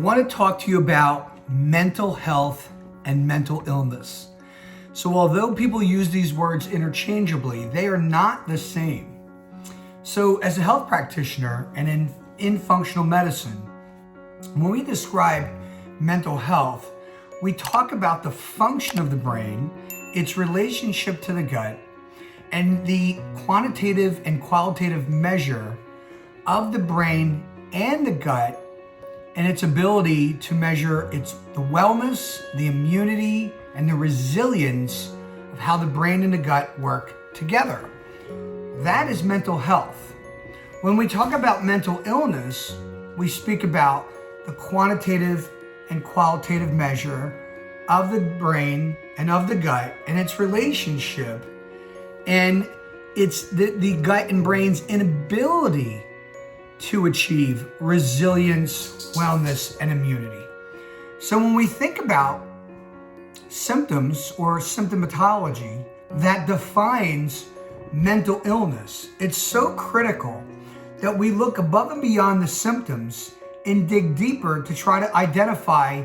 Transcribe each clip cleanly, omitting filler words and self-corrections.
want to talk to you about mental health and mental illness. So although people use these words interchangeably, they are not the same. So as a health practitioner and in functional medicine, when we describe mental health, we talk about the function of the brain, its relationship to the gut, and the quantitative and qualitative measure of the brain and the gut and its ability to measure the wellness, the immunity, and the resilience of how the brain and the gut work together. That is mental health. When we talk about mental illness, we speak about the quantitative and qualitative measure of the brain and of the gut and its relationship, and it's the gut and brain's inability to achieve resilience, wellness, and immunity. So when we think about symptoms or symptomatology that defines mental illness, it's so critical that we look above and beyond the symptoms and dig deeper to try to identify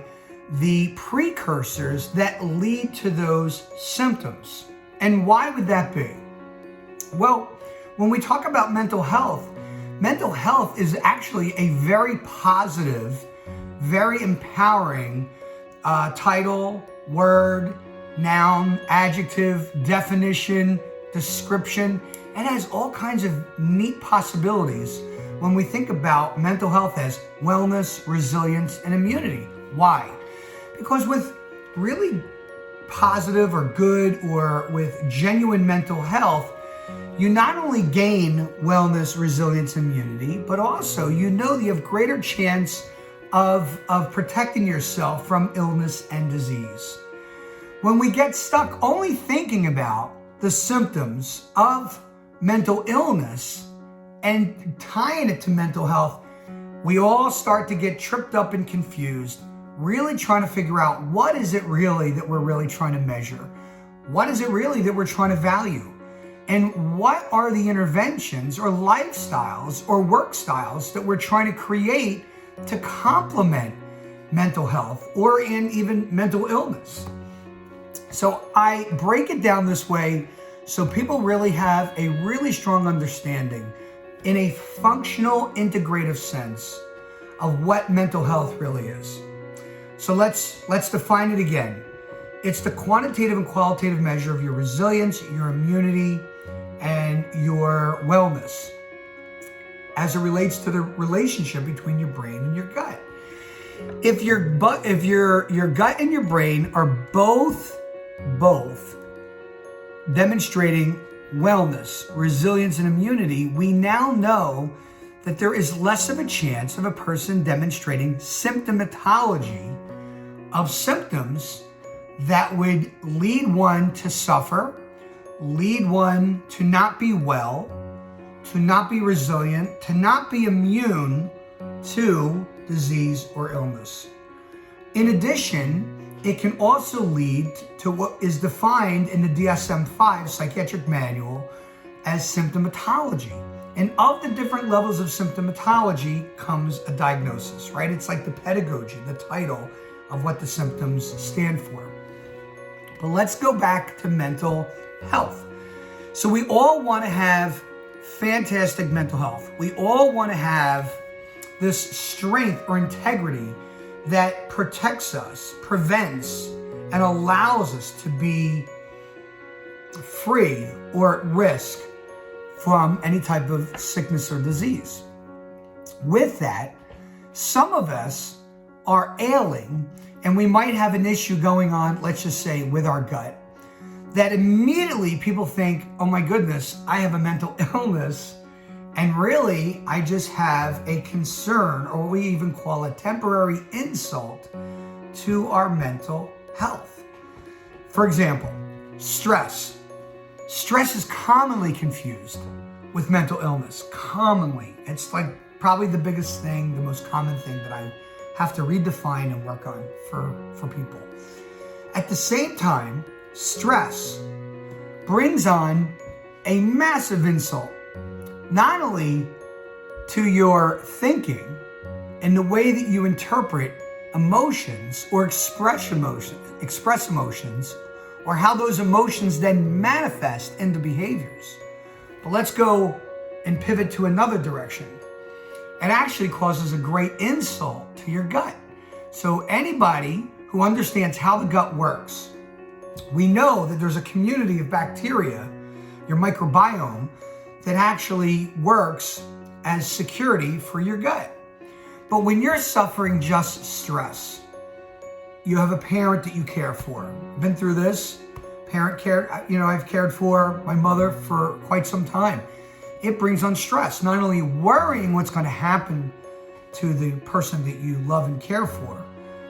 the precursors that lead to those symptoms. And why would that be? Well, when we talk about mental health is actually a very positive, very empowering title, word, noun, adjective, definition, description. It has all kinds of neat possibilities when we think about mental health as wellness, resilience, and immunity. Why? Because with really positive or good or with genuine mental health, you not only gain wellness, resilience, immunity, but also you have greater chance of protecting yourself from illness and disease. When we get stuck only thinking about the symptoms of mental illness and tying it to mental health, we all start to get tripped up and confused, really trying to figure out what is it really that we're really trying to measure? What is it really that we're trying to value? And what are the interventions or lifestyles or work styles that we're trying to create to complement mental health or in even mental illness? So I break it down this way so people really have a really strong understanding in a functional, integrative sense of what mental health really is. So let's define it again. It's the quantitative and qualitative measure of your resilience, your immunity, and your wellness as it relates to the relationship between your brain and your gut. If your gut and your brain are both demonstrating wellness, resilience, and immunity, we now know that there is less of a chance of a person demonstrating symptomatology of symptoms that would lead one to suffer, lead one to not be well, to not be resilient, to not be immune to disease or illness. In addition, it can also lead to what is defined in the DSM-5 psychiatric manual as symptomatology. And of the different levels of symptomatology comes a diagnosis, right? It's like the pedagogy, the title of what the symptoms stand for. But let's go back to mental health. So we all want to have fantastic mental health. We all want to have this strength or integrity that protects us, prevents, and allows us to be free or at risk from any type of sickness or disease. With that, some of us are ailing and we might have an issue going on, let's just say, with our gut, that immediately people think, oh my goodness, I have a mental illness, and really I just have a concern, or what we even call a temporary insult to our mental health. For example, stress. Stress is commonly confused with mental illness, commonly. It's like probably the biggest thing, the most common thing that I have to redefine and work on for people. At the same time, stress brings on a massive insult, not only to your thinking and the way that you interpret emotions or express emotions, or how those emotions then manifest into behaviors. But let's go and pivot to another direction. It actually causes a great insult to your gut. So anybody who understands how the gut works, we know that there's a community of bacteria, your microbiome, that actually works as security for your gut. But when you're suffering just stress, you have a parent that you care for. I've been through this. Parent care, I've cared for my mother for quite some time. It brings on stress, not only worrying what's going to happen to the person that you love and care for,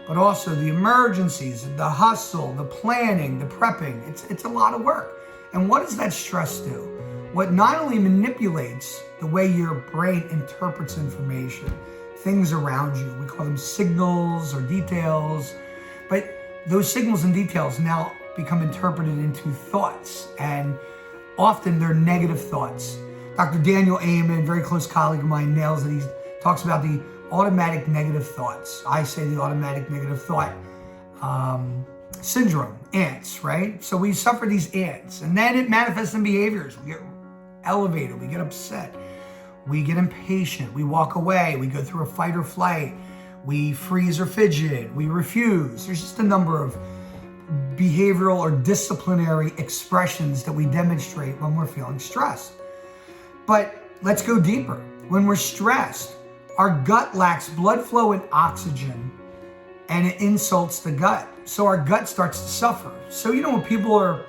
but also the emergencies, the hustle, the planning, the prepping. It's a lot of work. And what does that stress do? What not only manipulates the way your brain interprets information, things around you, we call them signals or details, but those signals and details now become interpreted into thoughts, and often they're negative thoughts. Dr. Daniel Amen, very close colleague of mine, nails it. He talks about the automatic negative thoughts. I say the automatic negative thought syndrome, ants, right? So we suffer these ants, and then it manifests in behaviors. We get elevated, we get upset, we get impatient, we walk away, we go through a fight or flight, we freeze or fidget, we refuse. There's just a number of behavioral or disciplinary expressions that we demonstrate when we're feeling stressed. But let's go deeper. When we're stressed, our gut lacks blood flow and oxygen, and it insults the gut. So our gut starts to suffer. So when people are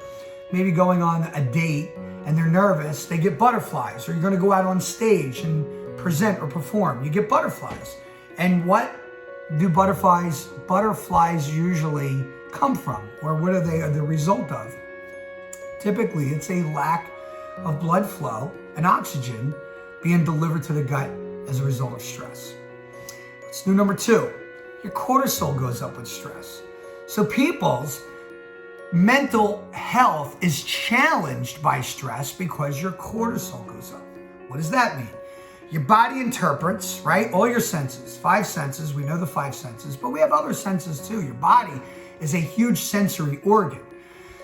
maybe going on a date and they're nervous, they get butterflies, or you're going to go out on stage and present or perform, you get butterflies. And what do butterflies usually come from, or what are they the result of? Typically, it's a lack of blood flow and oxygen being delivered to the gut as a result of stress. Let's do number 2. Your cortisol goes up with stress. So people's mental health is challenged by stress because your cortisol goes up. What does that mean? Your body interprets, right? All your senses, 5 senses, we know the 5 senses, but we have other senses too. Your body is a huge sensory organ.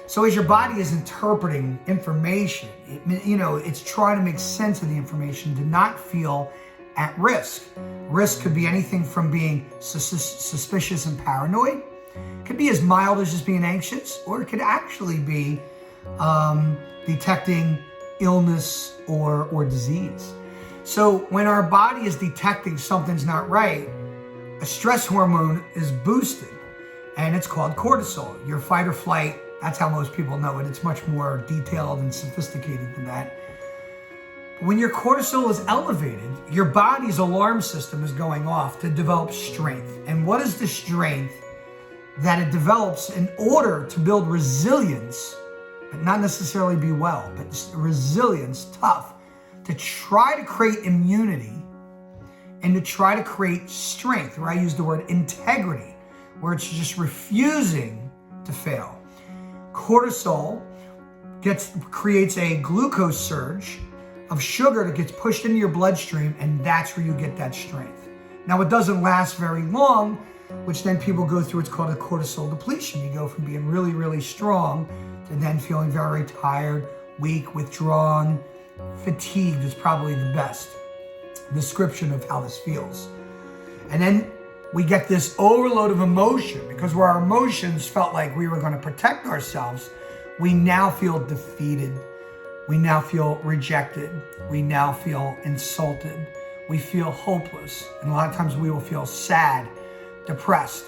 So as your body is interpreting information, it's trying to make sense of the information to not feel at risk. Risk could be anything from being suspicious and paranoid. It could be as mild as just being anxious, or it could actually be detecting illness or disease. So when our body is detecting something's not right, a stress hormone is boosted, and it's called cortisol. Your fight or flight, that's how most people know it. It's much more detailed and sophisticated than that. When your cortisol is elevated, your body's alarm system is going off to develop strength. And what is the strength that it develops in order to build resilience, but not necessarily be well, but just resilience, tough, to try to create immunity and to try to create strength, where I use the word integrity, where it's just refusing to fail. Cortisol creates a glucose surge of sugar that gets pushed into your bloodstream, and that's where you get that strength. Now, it doesn't last very long, which then people go through, it's called a cortisol depletion. You go from being really, really strong to then feeling very tired, weak, withdrawn, fatigued is probably the best description of how this feels. And then we get this overload of emotion, because where our emotions felt like we were going to protect ourselves, we now feel defeated. We now feel rejected. We now feel insulted. We feel hopeless. And a lot of times we will feel sad, depressed.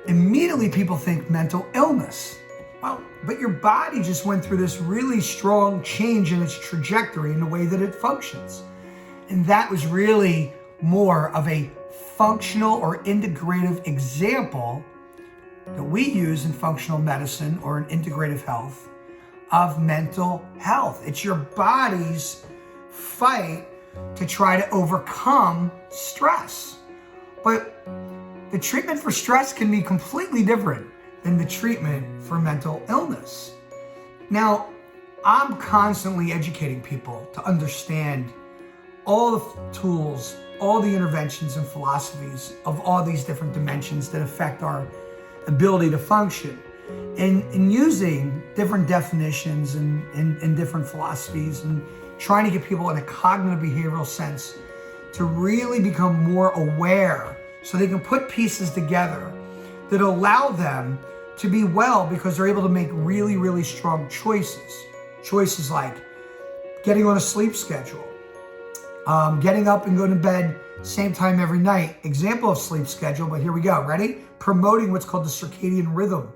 Immediately people think mental illness. Well, but your body just went through this really strong change in its trajectory in the way that it functions. And that was really more of a functional or integrative example that we use in functional medicine or in integrative health of mental health. It's your body's fight to try to overcome stress. But the treatment for stress can be completely different than the treatment for mental illness. Now, I'm constantly educating people to understand all the tools, all the interventions and philosophies of all these different dimensions that affect our ability to function. And using different definitions and different philosophies and trying to get people in a cognitive behavioral sense to really become more aware so they can put pieces together that allow them to be well because they're able to make really, really strong choices. Choices like getting on a sleep schedule, getting up and going to bed same time every night. Example of sleep schedule, but here we go. Ready? Promoting what's called the circadian rhythm.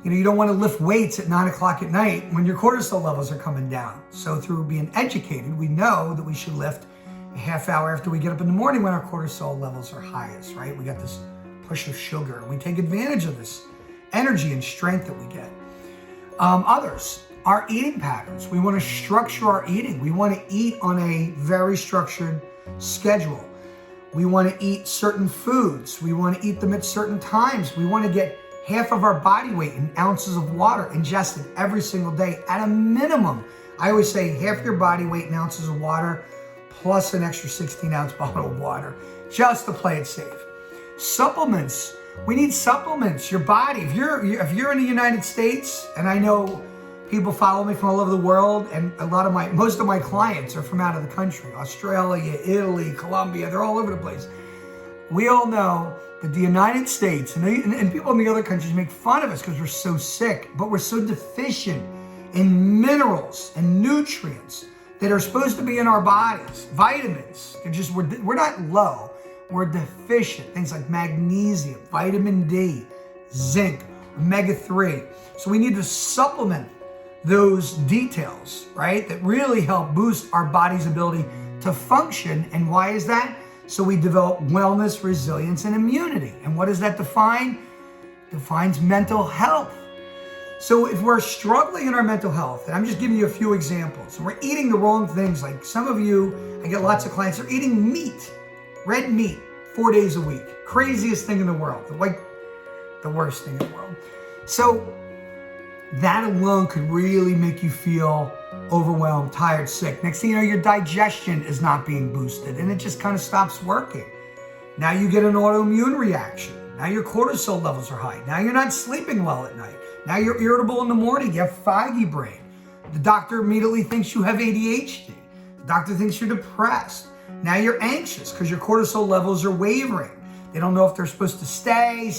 You don't want to lift weights at 9 o'clock at night when your cortisol levels are coming down. So through being educated, we know that we should lift a half hour after we get up in the morning when our cortisol levels are highest, right? We got this push of sugar and we take advantage of this energy and strength that we get. Others, our eating patterns. We want to structure our eating. We want to eat on a very structured schedule. We want to eat certain foods. We want to eat them at certain times. We want to get half of our body weight in ounces of water ingested every single day at a minimum. I always say half your body weight in ounces of water plus an extra 16-ounce bottle of water just to play it safe. Supplements. We need supplements. Your body, if you're in the United States, and I know people follow me from all over the world, and most of my clients are from out of the country, Australia, Italy, Colombia, they're all over the place. We all know that the United States and people in the other countries make fun of us because we're so sick, but we're so deficient in minerals and nutrients that are supposed to be in our bodies. Vitamins, we're not low, we're deficient. Things like magnesium, vitamin D, zinc, omega-3. So we need to supplement those details, right? That really help boost our body's ability to function. And why is that? So we develop wellness, resilience, and immunity. And what does that define? Defines mental health. So if we're struggling in our mental health, and I'm just giving you a few examples, and we're eating the wrong things, like some of you, I get lots of clients, are eating meat, red meat, 4 days a week. Craziest thing in the world, like the worst thing in the world. So that alone could really make you feel overwhelmed, tired, sick. Next thing you know, your digestion is not being boosted and it just kind of stops working. Now you get an autoimmune reaction. Now your cortisol levels are high. Now you're not sleeping well at night. Now you're irritable in the morning. You have foggy brain. The doctor immediately thinks you have ADHD. The doctor thinks you're depressed. Now you're anxious because your cortisol levels are wavering. They don't know if they're supposed to stay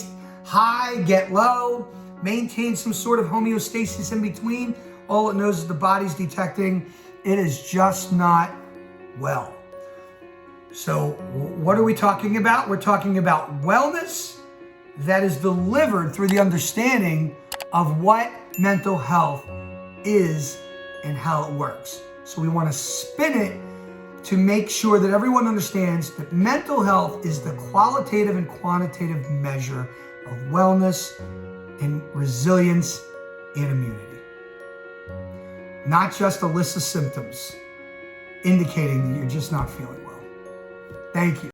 high, get low, maintain some sort of homeostasis in between. All it knows is the body's detecting it is just not well. So what are we talking about? We're talking about wellness that is delivered through the understanding of what mental health is and how it works. So we want to spin it to make sure that everyone understands that mental health is the qualitative and quantitative measure of wellness and resilience and immunity. Not just a list of symptoms indicating that you're just not feeling well. Thank you.